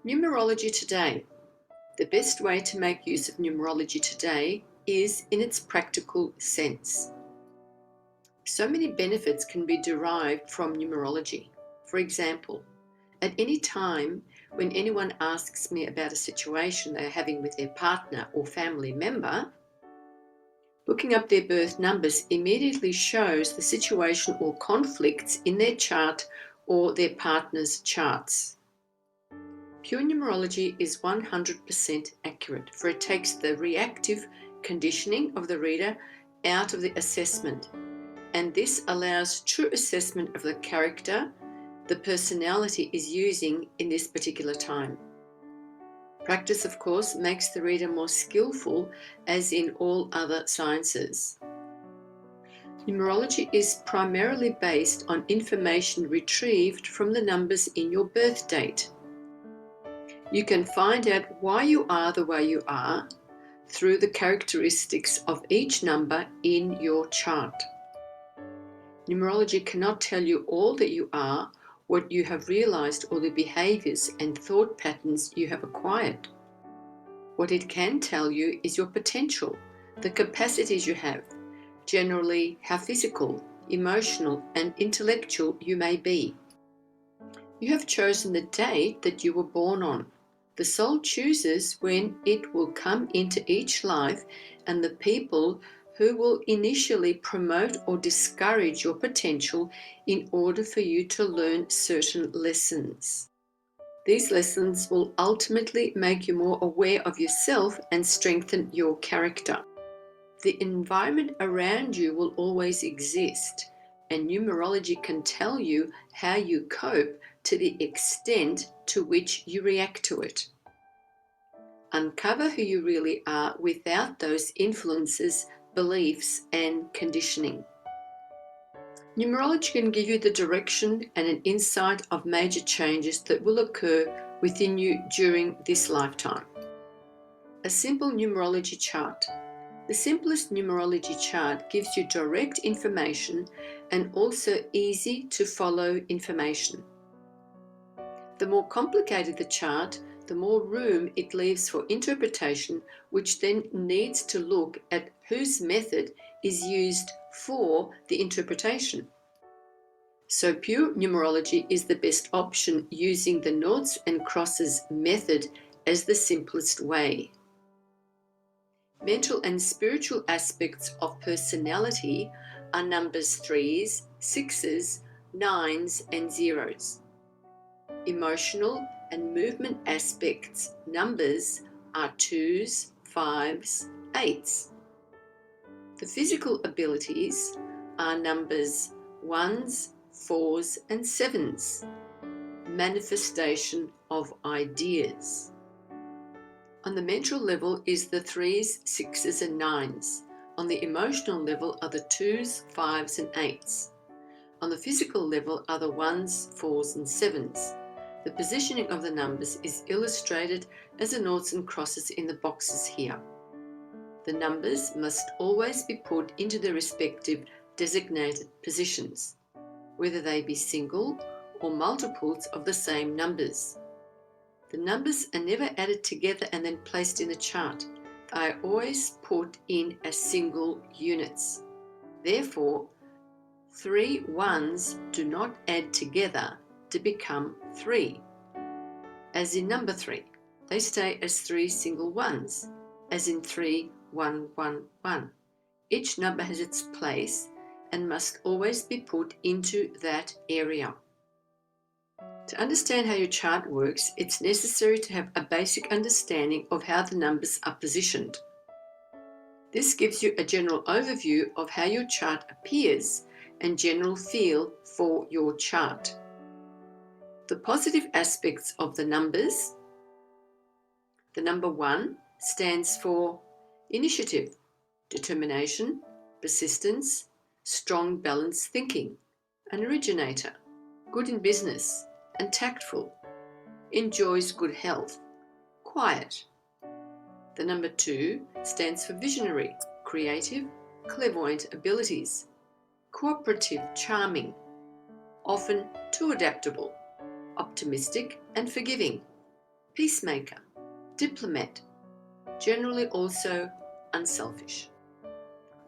Numerology today. The best way to make use of numerology today is in its practical sense. So many benefits can be derived from numerology. For example, at any time when anyone asks me about a situation they are having with their partner or family member, looking up their birth numbers immediately shows the situation or conflicts in their chart or their partner's charts. Pure numerology is 100% accurate, for it takes the reactive conditioning of the reader out of the assessment, and this allows true assessment of the character the personality is using in this particular time. Practice, of course, makes the reader more skillful, as in all other sciences. Numerology is primarily based on information retrieved from the numbers in your birth date. You can find out why you are the way you are through the characteristics of each number in your chart. Numerology cannot tell you all that you are, what you have realized, or the behaviors and thought patterns you have acquired. What it can tell you is your potential, the capacities you have, generally how physical, emotional, and intellectual you may be. You have chosen the date that you were born on. The soul chooses when it will come into each life and the people who will initially promote or discourage your potential in order for you to learn certain lessons. These lessons will ultimately make you more aware of yourself and strengthen your character. The environment around you will always exist, and numerology can tell you how you cope to the extent to which you react to it. Uncover who you really are without those influences, beliefs, and conditioning. Numerology can give you the direction and an insight of major changes that will occur within you during this lifetime. A simple numerology chart. The simplest numerology chart gives you direct information and also easy to follow information. The more complicated the chart, the more room it leaves for interpretation, which then needs to look at whose method is used for the interpretation. So pure numerology is the best option, using the noughts and crosses method as the simplest way. Mental and spiritual aspects of personality are numbers 3s, 6s, 9s, and 0s. Emotional and movement aspects numbers are 2s, 5s, 8s. The physical abilities are numbers 1s, 4s, and 7s. Manifestation of ideas. On the mental level is the 3s, 6s, and 9s. On the emotional level are the 2s, 5s, and 8s. On the physical level are the 1s, 4s, and 7s. The positioning of the numbers is illustrated as the noughts and crosses in the boxes here. The numbers must always be put into their respective designated positions, whether they be single or multiples of the same numbers. The numbers are never added together and then placed in a chart. They are always put in as single units. Therefore, 3 ones do not add together to become 3. As in number 3, they stay as 3 single ones, as in 3, 1, 1, 1. Each number has its place and must always be put into that area. To understand how your chart works, it's necessary to have a basic understanding of how the numbers are positioned. This gives you a general overview of how your chart appears and general feel for your chart. The positive aspects of the numbers. The number 1 stands for initiative, determination, persistence, strong balanced thinking, an originator, good in business, and tactful, enjoys good health, quiet. The number 2 stands for visionary, creative, clairvoyant abilities, cooperative, charming, often too adaptable, optimistic and forgiving, peacemaker, diplomat, generally also unselfish.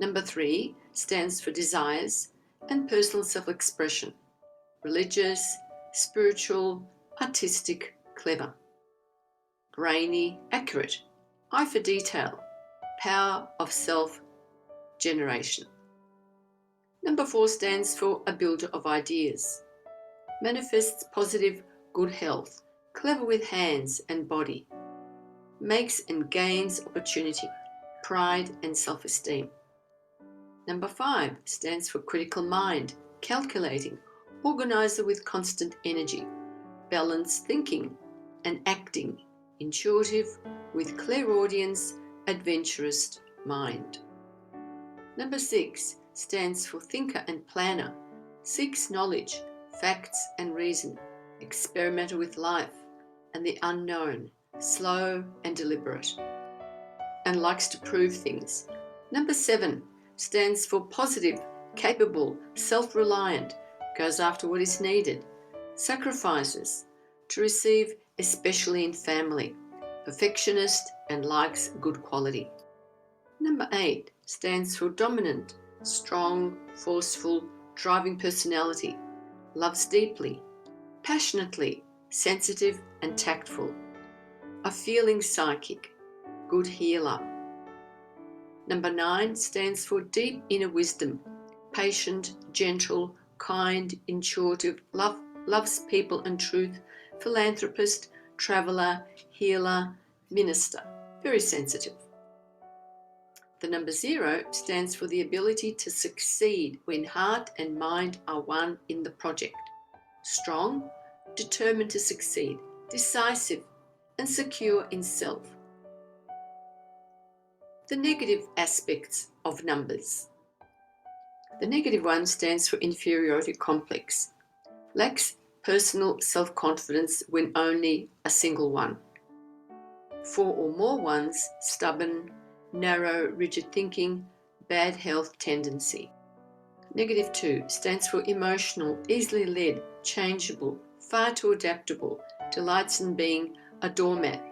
Number 3 stands for desires and personal self-expression, religious, spiritual, artistic, clever. Brainy, accurate, eye for detail, power of self-generation. Number 4 stands for a builder of ideas, manifests positive, good health, clever with hands and body, makes and gains opportunity, pride and self-esteem. Number 5 stands for critical mind, calculating, organizer with constant energy, balanced thinking and acting, intuitive with clairaudience, adventurous mind. Number 6 stands for thinker and planner, seeks knowledge, facts and reason, experimental with life and the unknown, slow and deliberate, and likes to prove things. Number 7 stands for positive, capable, self-reliant, goes after what is needed, sacrifices to receive, especially in family, perfectionist and likes good quality. Number 8 stands for dominant, strong, forceful, driving personality, loves deeply, passionately, sensitive and tactful, a feeling psychic, good healer. Number 9 stands for deep inner wisdom, patient, gentle, kind, intuitive, loves people and truth, philanthropist, traveler, healer, minister, very sensitive. The number 0 stands for the ability to succeed when heart and mind are one in the project. Strong, determined to succeed, decisive and secure in self. The negative aspects of numbers. The negative 1 stands for inferiority complex, lacks personal self-confidence when only a single 1. 4 or more 1s, stubborn, narrow, rigid thinking, bad health tendency. Negative 2 stands for emotional, easily led, changeable, far too adaptable, delights in being a doormat,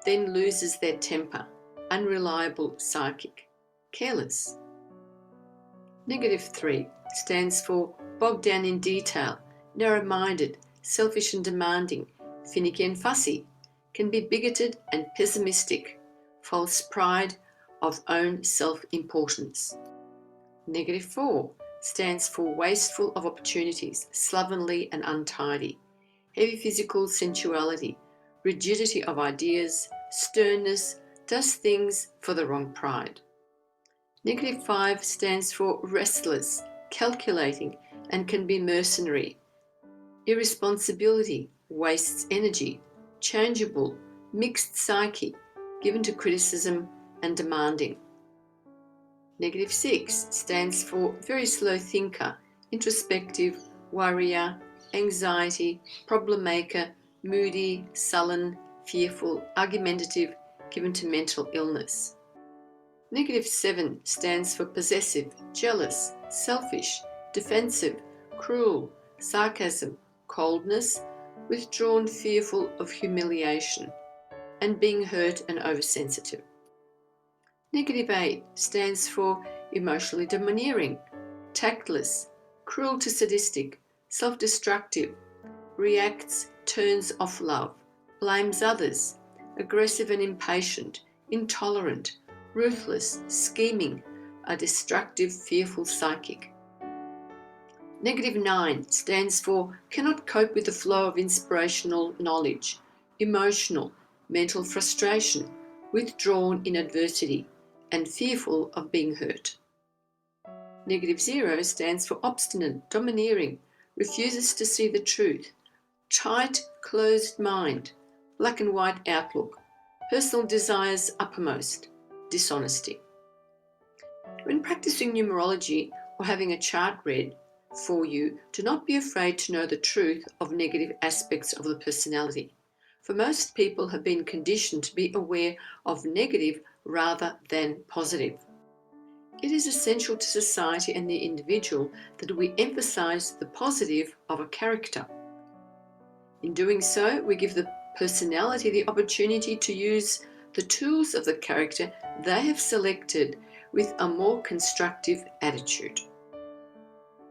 then loses their temper, unreliable, psychic, careless. Negative 3 stands for bogged down in detail, narrow-minded, selfish and demanding, finicky and fussy, can be bigoted and pessimistic, false pride of own self-importance. Negative 4 stands for wasteful of opportunities, slovenly and untidy, heavy physical sensuality, rigidity of ideas, sternness, does things for the wrong pride. Negative 5 stands for restless, calculating, and can be mercenary, irresponsibility, wastes energy, changeable, mixed psyche, given to criticism and demanding. Negative 6 stands for very slow thinker, introspective, worrier, anxiety, problem maker, moody, sullen, fearful, argumentative, given to mental illness. Negative 7 stands for possessive, jealous, selfish, defensive, cruel, sarcasm, coldness, withdrawn, fearful of humiliation, and being hurt and oversensitive. Negative 8 stands for emotionally domineering, tactless, cruel to sadistic, self-destructive, reacts, turns off love, blames others, aggressive and impatient, intolerant, ruthless, scheming, a destructive, fearful psychic. Negative 9 stands for cannot cope with the flow of inspirational knowledge, emotional, mental frustration, withdrawn in adversity, and fearful of being hurt. Negative 0 stands for obstinate, domineering, refuses to see the truth, tight, closed mind, black and white outlook, personal desires uppermost, dishonesty. When practicing numerology or having a chart read for you, do not be afraid to know the truth of negative aspects of the personality. For most people have been conditioned to be aware of negative rather than positive. It is essential to society and the individual that we emphasize the positive of a character. In doing so, we give the personality the opportunity to use the tools of the character they have selected with a more constructive attitude.